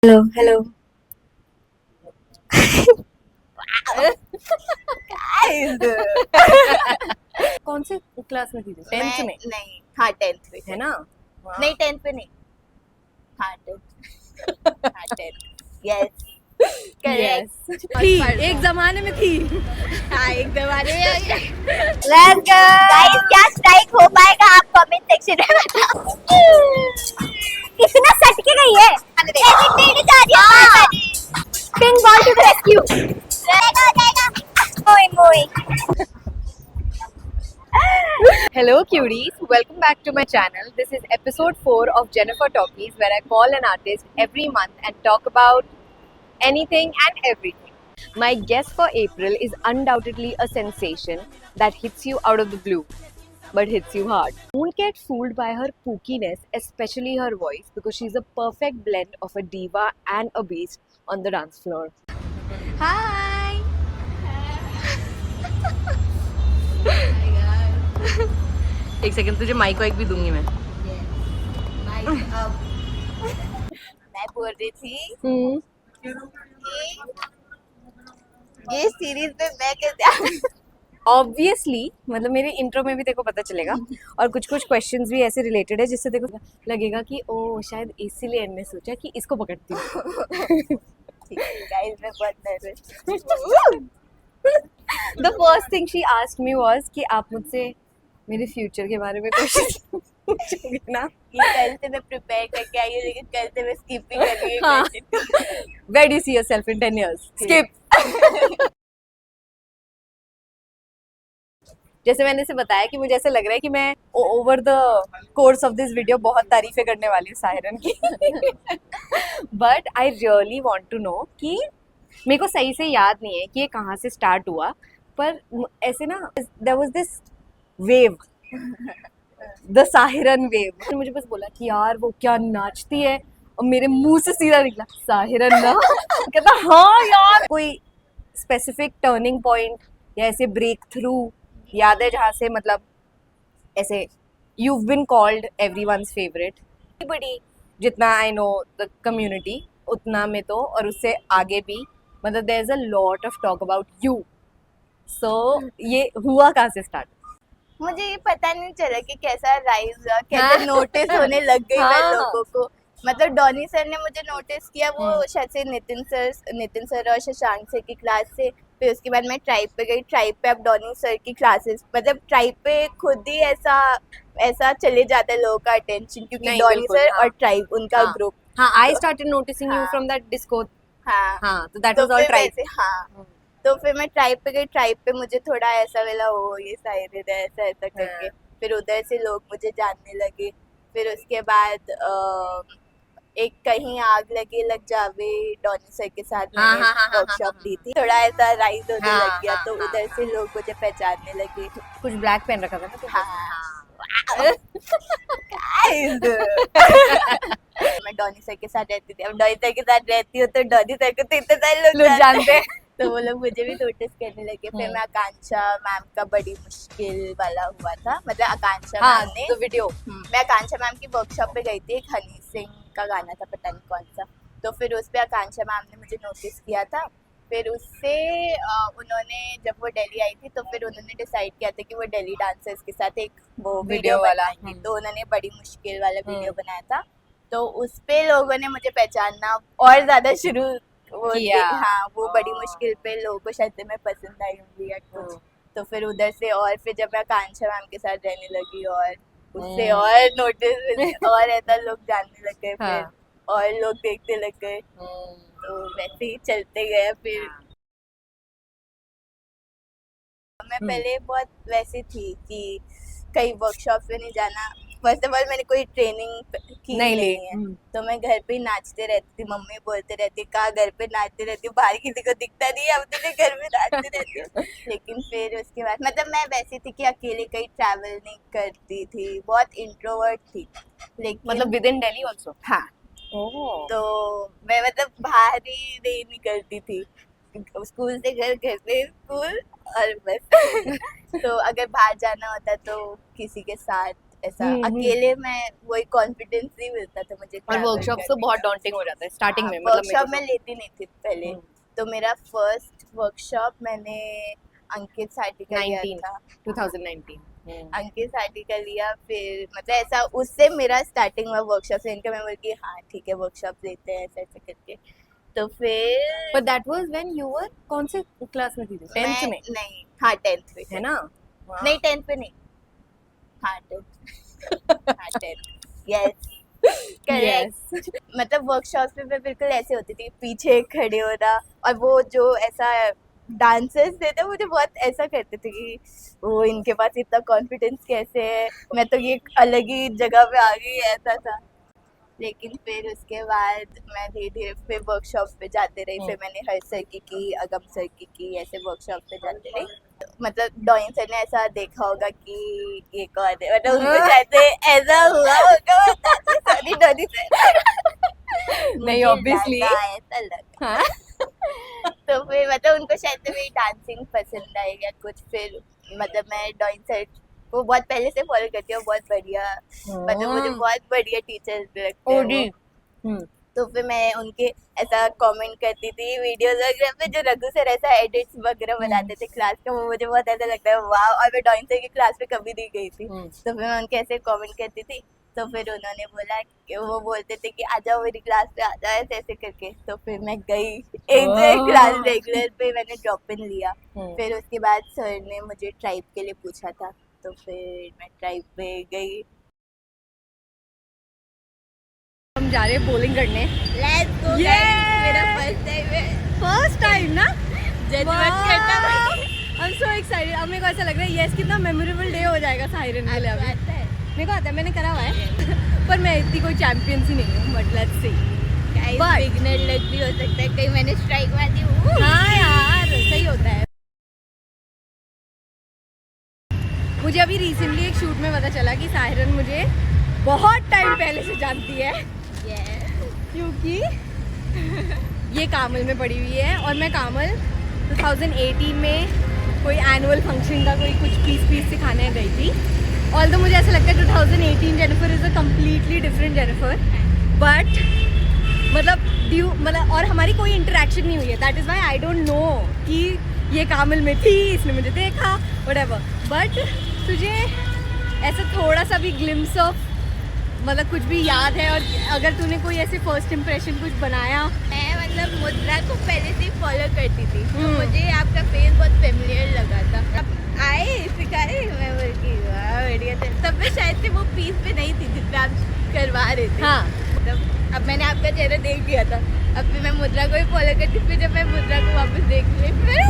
Hello hello. कौन से class में थी तू? 10th में? नहीं, हाँ 10th में है ना? नहीं 10th में नहीं, हाँ 10th, हाँ 10th, यस करेक्ट थी, एक जमाने में थी। हाँ एक जमाने में। Let's go! गाइस क्या स्ट्राइक हो पाएगा आप कमेंट सेक्शन में बताओ। कितना सट के गई है, एविडेंस आ रही है हमारी। Pink ball to the rescue. जाएगा मोई मोई। Hello cuties, welcome back to my channel. This is episode 4 of Jennifer Talkies, where I call an artist every month and talk about anything and everything. My guest for April is undoubtedly a sensation that hits you out of the blue, but hits you hard. Don't get fooled by her pookiness, especially her voice, because she's a perfect blend of a diva and a beast on the dance floor. Hi! एक second, तुझे mic वाइक भी दूंगी मैं. मैं बोल रही थी कि ये सीरीज में मैं कैसे ऑब्वियसली, मतलब मेरे इंट्रो में भी तेरे को पता चलेगा, और कुछ कुछ क्वेश्चंस भी ऐसे रिलेटेड है जिससे तेरे को लगेगा कि ओ शायद इसीलिए इनने सोचा कि इसको पकड़ती हूँ. गाइस मैं बहुत nervous. The first thing she asked me was कि आप मुझसे मेरे फ्यूचर के बारे में क्वेश्चन पूछोगे ना. ये कल से मैं प्रिपेयर करके आई हूँ, लेकिन कल से मैं स्किप भी कर रही हूँ हाँ. question। Where do you see yourself in 10 years? Skip. जैसे मैंने इसे बताया कि मुझे ऐसा लग रहा है कि मैं over the course of this video बहुत तारीफें करने वाली हूँ साहिरन की. But I really want to know कि मेरे को सही से याद नहीं है कि ये कहाँ से स्टार्ट हुआ, पर ऐसे ना there was this wave, the साहिरन वेव. मुझे बस बोला कि यार वो क्या नाचती है, और मेरे मुंह से सीधा निकला साहिरन ना. कहता हाँ यार. कोई स्पेसिफिक टर्निंग पॉइंट या ऐसे ब्रेक थ्रू याद है जहाँ से मतलब ऐसे you've been called everyone's favorite, बड़ी जितना आई नो द कम्युनिटी उतना में तो, और उससे आगे भी, मतलब there is a lot of talk about you. So ये हुआ कहाँ से स्टार्ट? मुझे ये पता नहीं चला कि कैसा राइज हुआ, कैसे नोटिस होने लग गई मैं हाँ. लोगों को। मतलब डॉनी सर ने मुझे नोटिस किया, वो शायद से नितिन सर और शशांक सर की क्लास से। फिर उसके बाद मैं ट्राइब पे गई, ट्राइब पे अब डॉनी सर की क्लासेस, मतलब ट्राइब पे खुद ही ऐसा ऐसा चले जाता है लोगों का अटेंशन, क्योंकि नहीं, डॉनी बिल्कुल, सर हाँ. और ट्राइब उनका हाँ. ग्रुप। हाँ, आई स्टार्टेड नोटिसिंग यू हाँ. From that disco. हाँ हाँ, तो दैट तो वाज ऑल फिर ट्राइब. वैसे हाँ, तो फिर मैं ट्राइब पे गई, ट्राइब पे मुझे थोड़ा ऐसा मिला, ओ ये शायद है ऐसा ऐसा करके। फिर उधर से लोग मुझे जानने लगे। फिर उसके बाद एक कहीं आग लगे लग जावे डॉनी सर के साथ हाँ, मैंने हाँ, हाँ, हाँ, वर्कशॉप हाँ, दी थी, थोड़ा ऐसा राइज होने हाँ, लग गया, हाँ, तो हाँ, उधर से हाँ. लोग मुझे पहचानने लगे। कुछ ब्लैक पेन रखा था ना तुमने? हाँ मैं डॉनी सर के साथ रहती थी, अब डॉनी सर के साथ रहती हूँ तो डॉनी सर को तो इतने सारे लोग लोग जानते हैं. तो वो लोग मुझे भी नोटिस करने लगे। फिर मैं आकांक्षा मैम का बड़ी मुश्किल वाला हुआ था, मतलब आकांक्षा हाँ, मैम ने द वीडियो. मैं आकांक्षा मैम की वर्कशॉप पे गई थी, एक हनी सिंह का गाना था, पता नहीं कौन सा। तो फिर उस पर आकांक्षा मैम ने मुझे नोटिस किया था। फिर उससे उन्होंने, जब वो दिल्ली आई थी तो फिर उन्होंने डिसाइड किया था कि वो दिल्ली डांसर्स के साथ एक वो वीडियो वाला. बनाएंगे, तो उन्होंने बड़ी मुश्किल वाला वीडियो बनाया था। तो उस पे लोगों ने मुझे पहचानना और ज्यादा शुरू वो किया. हाँ, वो बड़ी मुश्किल पे लोगों को शायद से मैं पसंद आई होंगी या कुछ। तो फिर उधर से, और फिर जब मैं आकांक्षा मैम के साथ रहने लगी, और उससे और नोटिस और ऐसा लोग जानने लग गए, फिर और लोग देखने लग गए, तो वैसे ही चलते गए। फिर मैं पहले बहुत वैसे थी कि कई वर्कशॉप पे नहीं जाना। फर्स्ट ऑफ ऑल मैंने कोई ट्रेनिंग की नहीं है, तो मैं घर पे ही नाचते रहती थी। मम्मी बोलते रहती कहाँ घर पे नाचते रहती हूँ, बाहर किसी को दिखता नहीं है, अब तुझे घर में नाचते रहती हूँ। लेकिन फिर उसके बाद मतलब मैं वैसी थी कि अकेले कहीं ट्रैवल नहीं करती थी, बहुत इंट्रोवर्ट थी। लेकिन मतलब विद इन दिल्ली आल्सो? हाँ, तो मैं मतलब बाहर ही नहीं निकलती थी, स्कूल से घर, घर से स्कूल, और बस। तो अगर बाहर जाना होता तो किसी के साथ ऐसा हम्म। अकेले मैं वही कॉन्फिडेंस नहीं मिलता था मुझे और travel वर्कशॉप्स तो करने बहुत का। डॉन्टिंग हो जाता है स्टार्टिंग में, मतलब मेरे वर्कशॉप को में लेती नहीं थी पहले, हम्म। तो मेरा फर्स्ट वर्कशॉप मैंने अंकित साटी का लिया 19 था। 2019 अंकित साटी का लिया, फिर मतलब ऐसा उससे मेरा स्टार्टिंग हुआ वर्कशॉप से। इनका मैं बोल कि हाँ ठीक है वर्कशॉप लेते हैं ऐसा ऐसा करके। तो फिर but that was when you were कौन से क्लास में थी, 10th में नहीं, हाँ 10th में है ना? नहीं 10th पे नहीं, हाँ 10th, हाँ 10th, यस करेक्ट। यस मतलब वर्कशॉप पे मैं बिल्कुल ऐसे होती थी, पीछे खड़े होना, और वो जो ऐसा डांसर्स थे तो मुझे बहुत ऐसा करते थे कि वो इनके पास इतना कॉन्फिडेंस कैसे है, मैं तो ये अलग ही जगह पे आ गई, ऐसा था। लेकिन फिर उसके बाद मैं धीरे धीरे फिर वर्कशॉप पे जाते रही, फिर मैंने हर सर की अगम सर की ऐसे वर्कशॉप पे जाते रही। मतलब ड्राइंग सर ने ऐसा देखा होगा कि ये कौन है, मतलब उनको शायद से ऐसा हुआ होगा, सॉरी डॉली सर नहीं ऑब्वियसली ऐसा लगा। हाँ तो फिर मतलब उनको शायद से मेरी डांसिंग पसंद आई या कुछ, फिर मतलब मैं ड्राइंग सर को बहुत पहले से फॉलो करती हूँ, बहुत बढ़िया, मतलब मुझे बहुत बढ़िया टीचर लगते हैं ओडी वो। तो फिर मैं उनके ऐसा कमेंट करती थी वीडियोस वगैरह पे, जो रघु सर ऐसा एडिट्स वगैरह बनाते थे क्लास का, वो मुझे बहुत ऐसा लगता है वाह। और मैं ड्राइंग सर की क्लास पे कभी नहीं गई थी, तो फिर मैं उनके ऐसे कमेंट करती थी। तो फिर उन्होंने बोला कि वो बोलते थे कि आ जाओ मेरी क्लास पे, आ जाओ ऐसे ऐसे करके। तो फिर मैं गई एक क्लास रेगुलर पे, मैंने ड्रॉप इन लिया। फिर उसके बाद सर ने मुझे ट्राइब के लिए पूछा था, तो फिर मैं ट्राइब पे गई। हम जा रहे हैं बॉलिंग करने। लेट्स गो गाइस, मेरा फर्स्ट टाइम ना जजमेंट करना भाई। I am so excited. अब मेरे को ऐसा लग रहा है यस कितना मेमोरेबल डे हो जाएगा सायरन के लिए। अभी मेरे को आता है, मैंने करा हुआ है पर मैं इतनी कोई चैंपियन सी नहीं हूँ, बट लेट्स सी। बिगिनर लग भी हो सकता है, कहीं मैंने स्ट्राइक मार दी। हाँ यार सही होता है। मुझे अभी रिसेंटली एक शूट में पता चला कि सायरन मुझे बहुत टाइम पहले से जानती है, क्योंकि ये कामल में पड़ी हुई है और मैं कामल 2018 में कोई एनुअल फंक्शन का कोई कुछ पीस सिखाने गई थी। ऑल्दो मुझे ऐसा लगता है 2018 Jennifer is a completely different Jennifer, but मतलब और हमारी कोई इंटरेक्शन नहीं हुई है। That is why I don't know कि ये कामल में थी, इसने मुझे देखा व्हाटएवर। बट तुझे ऐसा थोड़ा सा भी ग्लिम्स ऑफ मतलब कुछ भी याद है? और अगर तूने कोई ऐसे फर्स्ट इम्प्रेशन कुछ बनाया? मैं मतलब मुद्रा को पहले से फॉलो करती थी, तो मुझे आपका फेस बहुत फेमिलियर लगा था। अब आए सिखाए, मैं बोल की वाह बढ़िया था। तब मैं शायद से वो पीस पे नहीं थी जिस पे आप करवा रहे थे। हाँ मतलब अब मैंने आपका चेहरा देख लिया था, अब फिर मैं मुद्रा को ही फॉलो करती। फिर जब मैं मुद्रा को वापस देख ली, फिर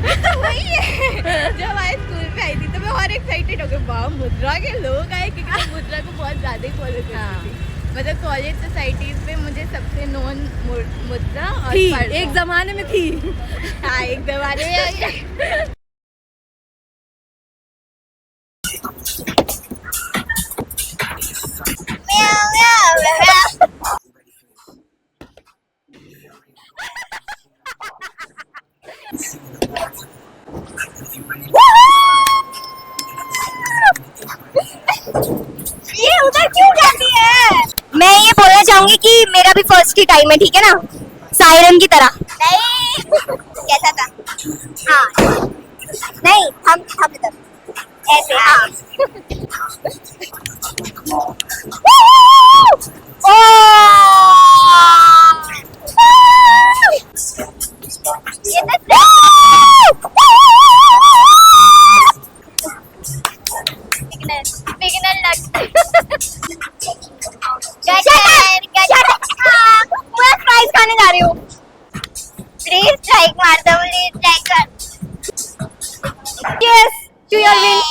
तो वही है जब आए स्कूल पे आई थी तो मैं और एक्साइटेड हो गई, वाह मुद्रा के लोग आए, क्योंकि मैं मुद्रा को बहुत ज़्यादा ही फॉलो करती थी। मतलब कॉलेज सोसाइटीज में मुझे सबसे नोन मुद्रा और थी, एक जमाने में थी। हाँ एक जमाने में। ये उधर क्यों जाती है? मैं ये बोलना चाहूंगी कि मेरा भी फर्स्ट ही टाइम है, ठीक है ना, सायरन की तरह। नहीं कैसा था? हाँ नहीं हम इधर ऐसे। हाँ बिगिनर पूरा प्राइज खाने जा रही हूँ। प्लीज स्ट्राइक मार दो, प्लीज स्ट्राइक कर। Yes to your win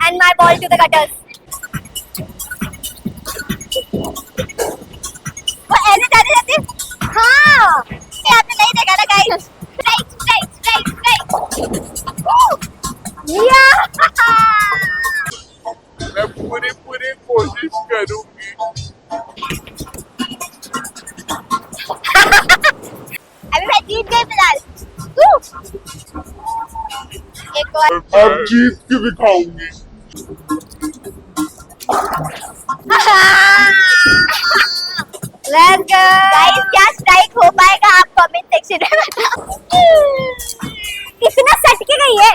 and my ball to the gutters. वो ऐसे जाते जाते, हाँ ये आपने नहीं देखा ना guys. Strike strike strike strike मैं पूरी कोशिश करूंगी। अभी मैं जीत गई फिलहाल। एक और अब जीत के दिखाऊंगी। लेट्स गो गाइस, क्या स्ट्राइक हो पाएगा आप कमेंट सेक्शन में बताओ। कितना सट के गई है,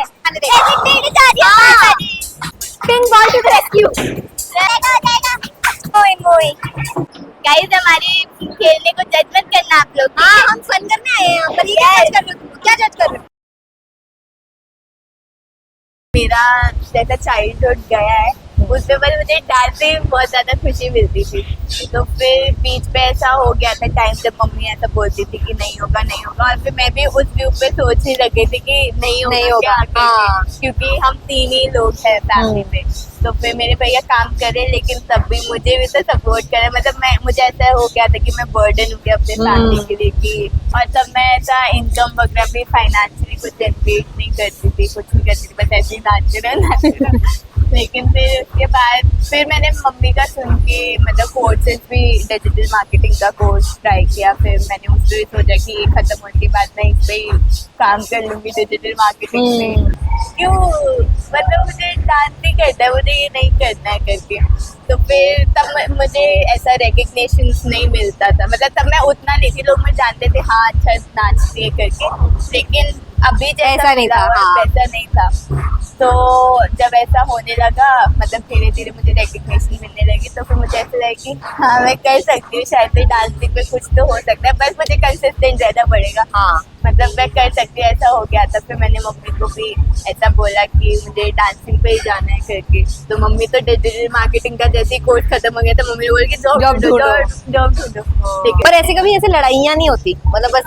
pink ball to the rescue. मोई मोई गाइस, हमारी खेलने को जज मत करना आप लोग। हाँ, हम फन करने आए हैं यहाँ पर। ये क्या जज कर रहे हो? क्या जज कर रहे हो? मेरा जैसा चाइल्डहुड गया है उसमें बस मुझे डांस में बहुत ज्यादा खुशी मिलती थी। तो फिर बीच पे ऐसा हो गया था टाइम जब मम्मी ऐसा बोलती थी कि नहीं होगा नहीं होगा, और फिर मैं भी उस व्यू पे सोचने लगी थी कि नहीं होगा क्या करके। हाँ। क्योंकि हम 3 ही लोग हैं फैमिली में। तो फिर मेरे भैया काम करे लेकिन तब भी मुझे भी तो सपोर्ट करे। मतलब मुझे ऐसा हो गया था कि मैं बर्डन हो गया अपने फैमिली के लिए कि, और तब मैं ऐसा इनकम वगैरह भी फाइनेंशियली कुछ जनरेट नहीं करती थी, कुछ नहीं करती थी, बस ऐसे ही नाच लेकिन फिर उसके बाद फिर मैंने मम्मी का सुन के मतलब कोर्सेज भी डिजिटल मार्केटिंग का कोर्स ट्राई किया। फिर मैंने उस पर सोचा कि ये खत्म होने के बाद मैं इस पे ही काम कर लूँगी डिजिटल मार्केटिंग में। क्यों, मतलब मुझे डांस नहीं करता है, मुझे ये नहीं करना है करके। तो फिर तब मुझे ऐसा रिकग्निशन नहीं मिलता था। मतलब तब मैं उतना नहीं थी, लोग मुझे जानते थे हाँ अच्छा नाचती है करके, लेकिन अभी जैसा नहीं था, हाँ। वैसा नहीं था। तो जब ऐसा होने लगा मतलब धीरे धीरे मुझे रिकग्निशन मिलने लगी, तो फिर मुझे ऐसा लगा कि हाँ मैं कर सकती हूँ, शायद डांसिंग पे कुछ तो हो सकता है, बस मुझे कंसिस्टेंट रहना पड़ेगा। हाँ, मतलब मैं कर सकती हूँ, ऐसा हो गया था। फिर मैंने मम्मी को भी ऐसा बोला कि मुझे डांसिंग पे ही जाना है करके। तो मम्मी तो डिजिटल मार्केटिंग का जैसे ही कोर्स खत्म हो गया था मम्मी बोली कि जॉब ढूंढो। लेकिन पर ऐसे कभी ऐसे लड़ाइयाँ नहीं होती, मतलब बस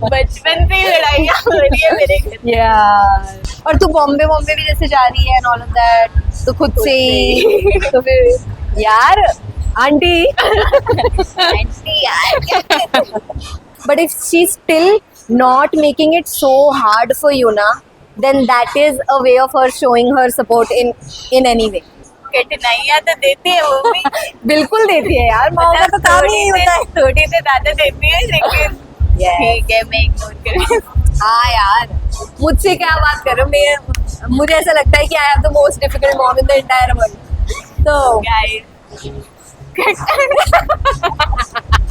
बचपन से ही लड़ाइयाँ हो रही है मेरे घर। यार, और तू बॉम्बे भी जैसे जा रही है एंड ऑल ऑफ दैट, तो खुद से ही तो फिर यार आंटी यार but if she's still not making it so hard for you na, then that is a way of her showing her support in any way. कठिनाइयाँ तो देती है वो भी, बिल्कुल देती है यार, माँ का तो काम ही होता है। थोड़ी से ज्यादा देती है लेकिन ठीक है मैं इग्नोर कर। हाँ यार, मुझसे क्या बात कर रहे हो, मैं मुझे ऐसा लगता है कि I have the most difficult mom in the entire world. तो गाइस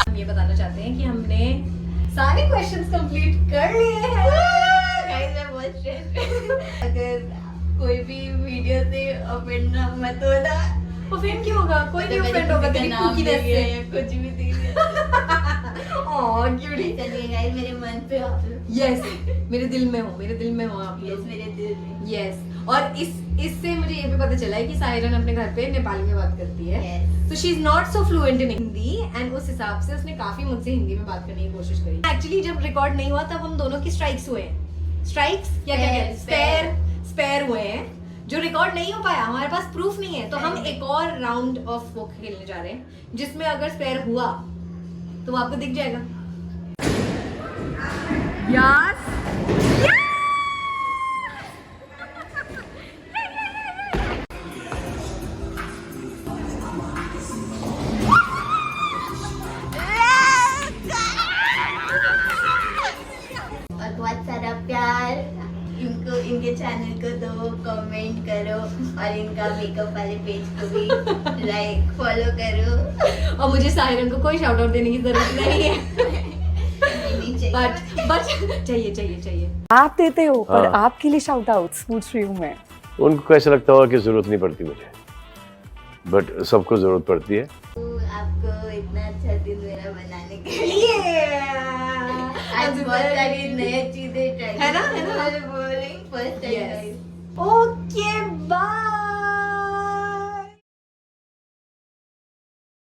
हम ये बताना चाहते हैं कि हमने सारे क्वेश्चंस कंप्लीट कर लिए हैं। गाइस मैं बहुत स्ट्रेस अगर कोई भी वीडियो से ऑफेंड ना मत होना। ऑफेंड क्यों होगा, कोई नहीं ऑफेंड होगा तेरी कुकीनेस से, कुछ भी नहीं है। ओह क्यूटी। चलिए गाइस मेरे मन पे आप यस, मेरे दिल में हो, मेरे दिल में हो आप लोग। मेरे दिल में यस, और इससे मुझे ये भी पता चला है कि सायरन अपने घर पे नेपाली में बात करती है, तो she is not so fluent in Hindi, and उस हिसाब से उसने काफी मुझसे हिंदी में बात करने की कोशिश करी। एक्चुअली जब रिकॉर्ड नहीं हुआ तब हम दोनों की स्ट्राइक्स हुए हैं, स्ट्राइक्स या क्या कहते हैं, स्पेयर हुए हैं, जो रिकॉर्ड नहीं हो पाया। हमारे पास प्रूफ नहीं है, तो हम एक और राउंड ऑफ वो खेलने जा रहे हैं जिसमें अगर स्पेयर हुआ तो वो आपको दिख जाएगा। यस और बहुत सारा प्यार इनको, इनके चैनल को दो, कमेंट करो, और इनका मेकअप वाले पेज को भी लाइक फॉलो करो। और मुझे सायरन को कोई शाउट आउट देने की जरूरत नहीं है, बट चाहिए आप देते हो, पर हाँ। आपके लिए शाउट आउट्स पूछ रही हूँ मैं। उनको ऐसा लगता होगा कि जरूरत नहीं पड़ती मुझे, बट सबको जरूरत पड़ती है। आपको इतना अच्छा दिन मेरा बनाने के लिए आज बहुत सारी नई चीजें ट्राई है ना? First time. ओके